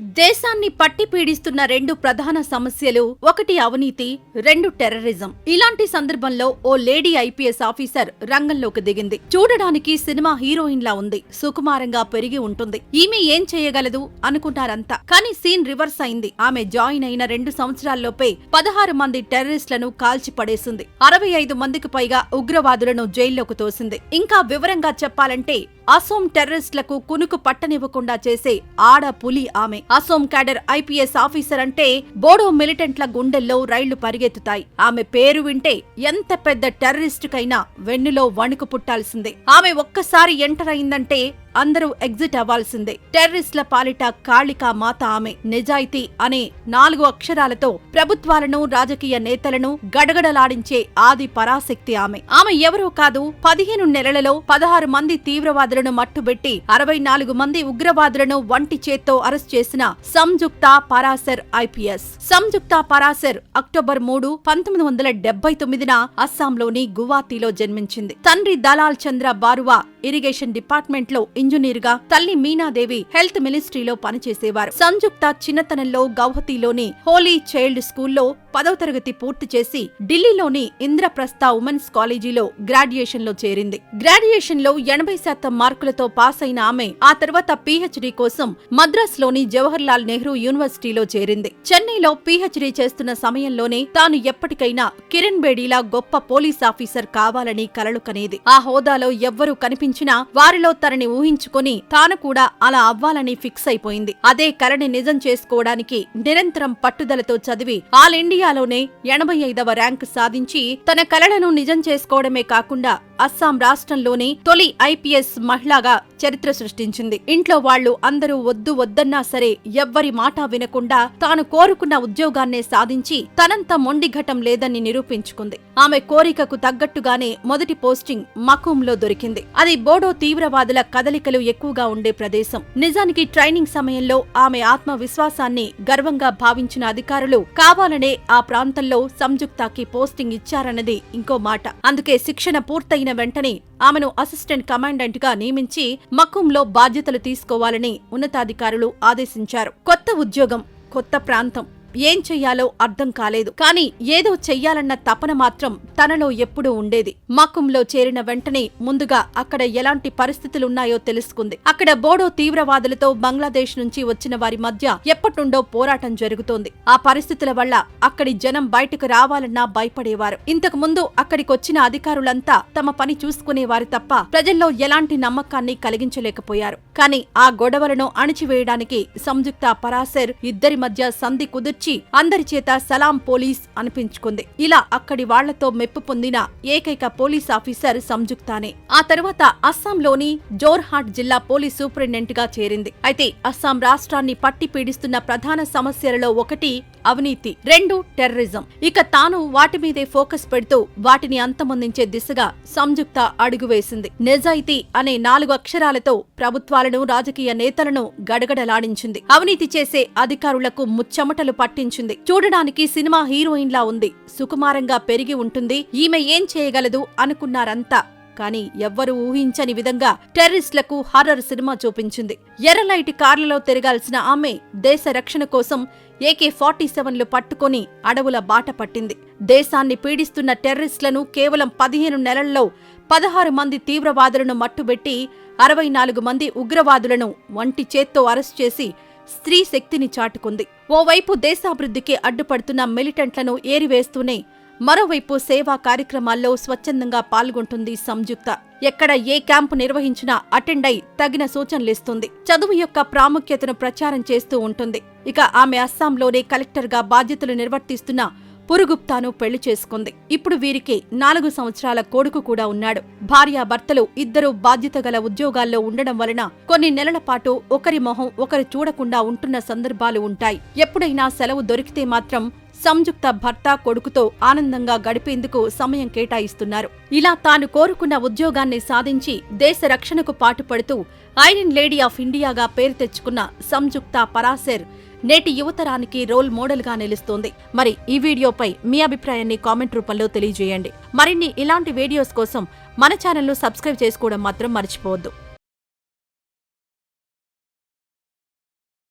దేశాన్ని పట్టి పీడిస్తున్న రెండు ప్రధాన సమస్యలు, ఒకటి అవినీతి, రెండు టెర్రరిజం. ఇలాంటి సందర్భంలో ఓ లేడీ ఐపీఎస్ ఆఫీసర్ రంగంలోకి దిగింది. చూడడానికి సినిమా హీరోయిన్ లా ఉంది, సుకుమారంగా పెరిగి ఉంటుంది. ఈమె ఏం చేయగలదు అనుకుంటారంతా. కానీ సీన్ రివర్స్ అయింది. ఆమె జాయిన్ అయిన 2 సంవత్సరాల్లోపే 16 మంది టెర్రరిస్టులను కాల్చి పడేసింది. 65 మందికి పైగా ఉగ్రవాదులను జైల్లోకి తోసింది. ఇంకా వివరంగా చెప్పాలంటే అసోం టెర్రరిస్టులకు కునుకు పట్టనివ్వకుండా చేసే ఆడ పులి ఆమె. అసోం క్యాడర్ ఐపీఎస్ ఆఫీసర్ అంటే బోడో మిలిటెంట్ల గుండెల్లో రైళ్లు పరిగెత్తుతాయి. ఆమె పేరు వింటే ఎంత పెద్ద టెర్రరిస్టుకైనా వెన్నులో వణుకు పుట్టాల్సిందే. ఆమె ఒక్కసారి ఎంటర్ అయిందంటే అందరూ ఎగ్జిట్ అవ్వాల్సిందే. టెర్రరిస్టుల పాలిట కాళికా మాత ఆమె. నిజాయితీ అనే 4 అక్షరాలతో ప్రభుత్వాలను, రాజకీయ నేతలను గడగడలాడించే ఆది పరాశక్తి ఆమె. ఆమె ఎవరో కాదు, 15 నెలలలో 16 మంది తీవ్రవాదులను మట్టుబెట్టి 64 మంది ఉగ్రవాదులను వంటి చేత్తో అరెస్ట్ చేసిన సంయుక్త పరాశర్ ఐపీఎస్. సంయుక్త పరాశర్ అక్టోబర్ 3, 1979న అస్సాంలోని గువాహతిలో జన్మించింది. తండ్రి దలాల్ చంద్ర బారువా ఇరిగేషన్ డిపార్ట్మెంట్ లో ఇంజనీర్ గా, తల్లి మీనాదేవి హెల్త్ మినిస్ట్రీలో పనిచేసేవారు. సంయుక్త చిన్నతనంలో గౌహతిలోని హోలీ చైల్డ్ స్కూల్లో 10వ తరగతి పూర్తి చేసి ఢిల్లీలోని ఇంద్రప్రస్థ ఉమెన్స్ కాలేజీలో గ్రాడ్యుయేషన్ లో చేరింది. గ్రాడ్యుయేషన్ లో 80% మార్కులతో పాస్ అయిన ఆమె ఆ తర్వాత పీహెచ్డీ కోసం మద్రాస్ లోని జవహర్ లాల్ నెహ్రూ యూనివర్సిటీలో చేరింది. చెన్నైలో పీహెచ్డీ చేస్తున్న సమయంలోనే తాను ఎప్పటికైనా కిరణ్ బేడీలా గొప్ప పోలీస్ ఆఫీసర్ కావాలని కలలు కనేది. ఆ హోదాలో ఎవ్వరూ కనిపించినా వారిలో తనని ఊహించుకొని తాను కూడా అలా అవ్వాలని ఫిక్స్ అయిపోయింది. అదే కలని నిజం చేసుకోవడానికి నిరంతరం పట్టుదలతో చదివి ఆల్ ఇండియాలోనే 85వ ర్యాంకు సాధించి తన కలలను నిజం చేసుకోవడమే కాకుండా అస్సాం రాష్ట్రంలోని తొలి ఐపీఎస్ మహిళగా చరిత్ర సృష్టించింది. ఇంట్లో వాళ్లు అందరూ వద్దు వద్దన్నా సరే ఎవ్వరి మాట వినకుండా తాను కోరుకున్న ఉద్యోగాన్నే సాధించి తనంత మొండిఘటం లేదని నిరూపించుకుంది. ఆమె కోరికకు తగ్గట్టుగానే మొదటి పోస్టింగ్ మకూంలో దొరికింది. అది బోడో తీవ్రవాదుల కదలికలు ఎక్కువగా ఉండే ప్రదేశం. నిజానికి ట్రైనింగ్ సమయంలో ఆమె ఆత్మవిశ్వాసాన్ని గర్వంగా భావించిన అధికారులు కావాలనే ఆ ప్రాంతంలో సంయుక్తకి పోస్టింగ్ ఇచ్చారన్నది ఇంకో మాట. అందుకే శిక్షణ పూర్తయిన వెంటనే ఆమెను అసిస్టెంట్ కమాండెంట్ గా నియమించి మకూంలో బాధ్యతలు తీసుకోవాలని ఉన్నతాధికారులు ఆదేశించారు. కొత్త ఉద్యోగం, కొత్త ప్రాంతం, ఏం చెయ్యాలో అర్థం కాలేదు. కానీ ఏదో చెయ్యాలన్న తపన మాత్రం తనలో ఎప్పుడూ ఉండేది. మకూంలో చేరిన వెంటనే ముందుగా అక్కడ ఎలాంటి పరిస్థితులున్నాయో తెలుసుకుంది. అక్కడ బోడో తీవ్రవాదులతో బంగ్లాదేశ్ నుంచి వచ్చిన వారి మధ్య ఎప్పటినుండో పోరాటం జరుగుతోంది. ఆ పరిస్థితుల వల్ల అక్కడి జనం బయటకు రావాలన్నా భయపడేవారు. ఇంతకు ముందు అక్కడికొచ్చిన అధికారులంతా తమ పని చూసుకునేవారు తప్ప ప్రజల్లో ఎలాంటి నమ్మకాన్ని కలిగించలేకపోయారు. కానీ ఆ గొడవలను అణిచివేయడానికి సంయుక్త పరాశర్ ఇద్దరి మధ్య సంధి కుదిర్చి అందరి చేత సలాం పోలీస్ అనిపించుకుంది. ఇలా అక్కడి వాళ్లతో మెప్పు పొందిన ఏకైక పోలీస్ ఆఫీసర్ సంయుక్తానే. ఆ తర్వాత అస్సాంలోని జోర్హాట్ జిల్లా పోలీస్ సూపరింటెండెంట్ గా చేరింది. అయితే అస్సాం రాష్ట్రాన్ని పట్టి పీడిస్తున్న ప్రధాన సమస్యలలో ఒకటి అవినీతి, 2 టెర్రరిజం. ఇక తాను వాటి మీదే ఫోకస్ పెడుతూ వాటిని అంతమొందించే దిశగా సంయుక్త అడుగు వేసింది. నిజాయితీ అనే 4 అక్షరాలతో ప్రభుత్వాలను, రాజకీయ నేతలను గడగడలాడించింది. అవినీతి చేసే అధికారులకు ముచ్చెమటలు పట్టించింది. చూడడానికి సినిమా హీరోయిన్ లా ఉంది, సుకుమారంగా పెరిగి ఉంటుంది. ఈమె ఏం చేయగలదు అనుకున్నారంతా. కానీ ఎవ్వరూ ఊహించని విధంగా టెర్రరిస్టులకు హారర్ సినిమా చూపించింది. ఎర్రలైటి కార్లలో తిరగాల్సిన ఆమె దేశ రక్షణ కోసం AK-47లు పట్టుకొని అడవుల బాట పట్టింది. దేశాన్ని పీడిస్తున్న టెర్రరిస్టులను కేవలం 15 నెలల్లో 16 మంది తీవ్రవాదులను మట్టుబెట్టి 64 మంది ఉగ్రవాదులను వంటి చేత్తో అరెస్ట్ చేసి స్త్రీ శక్తిని చాటుకుంది. ఓవైపు దేశాభివృద్ధికి అడ్డుపడుతున్న మిలిటెంట్లను ఏరివేస్తూనే మరోవైపు సేవా కార్యక్రమాల్లో స్వచ్ఛందంగా పాల్గొంటుంది సంయుక్త. ఎక్కడ ఏ క్యాంపు నిర్వహించినా అటెండ్ అయి తగిన సూచనలిస్తుంది. చదువు యొక్క ప్రాముఖ్యతను ప్రచారం చేస్తూ ఉంటుంది. ఇక ఆమె అస్సాంలోనే కలెక్టర్గా బాధ్యతలు నిర్వర్తిస్తున్న పురుగుప్తాను పెళ్లి చేసుకుంది. ఇప్పుడు వీరికి 4 సంవత్సరాల కొడుకు కూడా ఉన్నాడు. భార్యాభర్తలు ఇద్దరూ బాధ్యత గల ఉద్యోగాల్లో ఉండడం వలన కొన్ని నెలల పాటు ఒకరి మొహం ఒకరు చూడకుండా ఉంటున్న సందర్భాలు ఉంటాయి. ఎప్పుడైనా సెలవు దొరికితే మాత్రం సంయుక్త భర్త, కొడుకుతో ఆనందంగా గడిపేందుకు సమయం కేటాయిస్తున్నారు. ఇలా తాను కోరుకున్న ఉద్యోగాన్ని సాధించి దేశ రక్షణకు పాటుపడుతూ ఐరన్ లేడీ ఆఫ్ ఇండియాగా పేరు తెచ్చుకున్న సంయుక్త పరాశర్ నేటి యువతరానికి రోల్ మోడల్ గా నిలుస్తోంది. మరి ఈ వీడియోపై మీ అభిప్రాయాన్ని కామెంట్ రూపంలో తెలియజేయండి. మరిన్ని ఇలాంటి వీడియోస్ కోసం మన ఛానల్ను సబ్స్క్రైబ్ చేసుకోవడం మాత్రం మర్చిపోవద్దు.